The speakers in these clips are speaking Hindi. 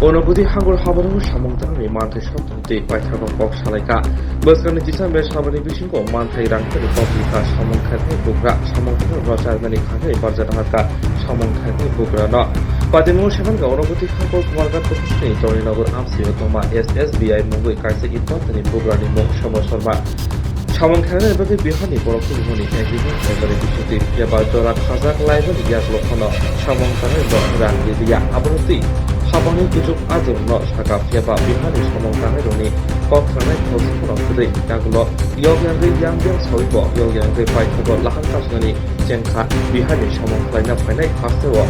অনুভূতি হাঙ্গর হাবারু সামংতানি মানথাই সপ্তাহতে পাইথাগো কক সালাইকা बोसोरनि डिसेम्बर साबनि बिसिंखौ मानथाय रांखान्थि पब्लिका सामंथाइनि बुग्रा सामंथाइ रजारमानि खाखै बारजादाहाका सामंथाइनि बुग्रा न पादिमु सेमानगा अनुभूति हांगो कुमारगा प्रफेसनि जयनगर आमसियो तमा SSBI मुंगै काइसे इतवातनि बुग्रानि मुं समसरमा सामंथाइनि बागै बिहारनि बर'फोरनि एग्रिमेन्ट एबारे बिसुति एबा जरा खाजाक लाइबनि याग्लखनो सामंथाइनि रांगिरिया आबरति हाबानि गुजुग आजोरनो सागा फेबा बिहारनि सामंथाइनि कक्रानाय फौजिफोराव यागुलो योग्यांगै यांग्यां सौइबो योग्यांगै पाइथागो लाहांकासनि जेंखा बिहारनि सामंथाइना फायनाय फासेओ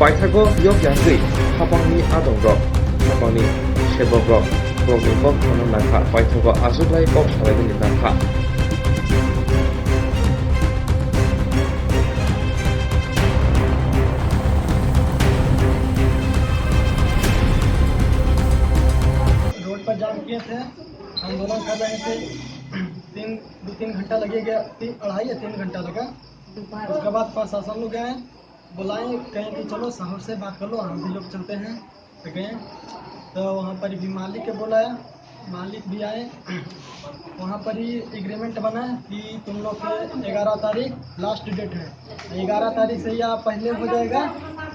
पाइथागो योग्यांगै हाबांनि आदंरक हाबांनि सेबकरक प्रग्रामखौ खानो नाखा पाइथागो आजुग्लाय कक सालायनि नाखा पर जाम किए थे, आंदोलन कर रहे थे। 2-3 घंटा लगेगा, 2.5 या 3 घंटा लगा। उसके बाद प्रशासन लोग गए, बुलाए, कहें कि चलो साहब से बात कर लो, हम भी लोग चलते हैं। तो गए, तो वहाँ पर भी मालिक के बुलाया, मालिक भी आए। वहाँ पर ही एग्रीमेंट बना कि तुम लोग के 11 तारीख लास्ट डेट है, 11 तारीख से या पहले हो जाएगा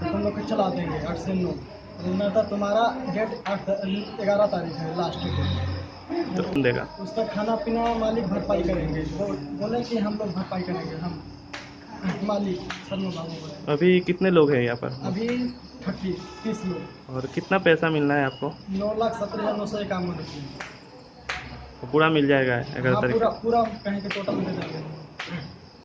तो तुम लोग को चला देंगे 8 से 9। न तो तुम्हारा डेट 11 तारीख है लास्ट डेट। तो कौन देगा? उसका खाना पीना मालिक भरपाई करेंगे। बोले कि हम लोग भरपाई करेंगे, हम मालिक शर्मा बाबू बोले। अभी कितने लोग हैं यहाँ पर? अभी 30 लोग। और कितना पैसा मिलना है आपको? 9,17,951 रुपये। पूरा मिल जाएगा 11 हाँ, तारीख पूरा कहें कि टोटल मिल जाएगा।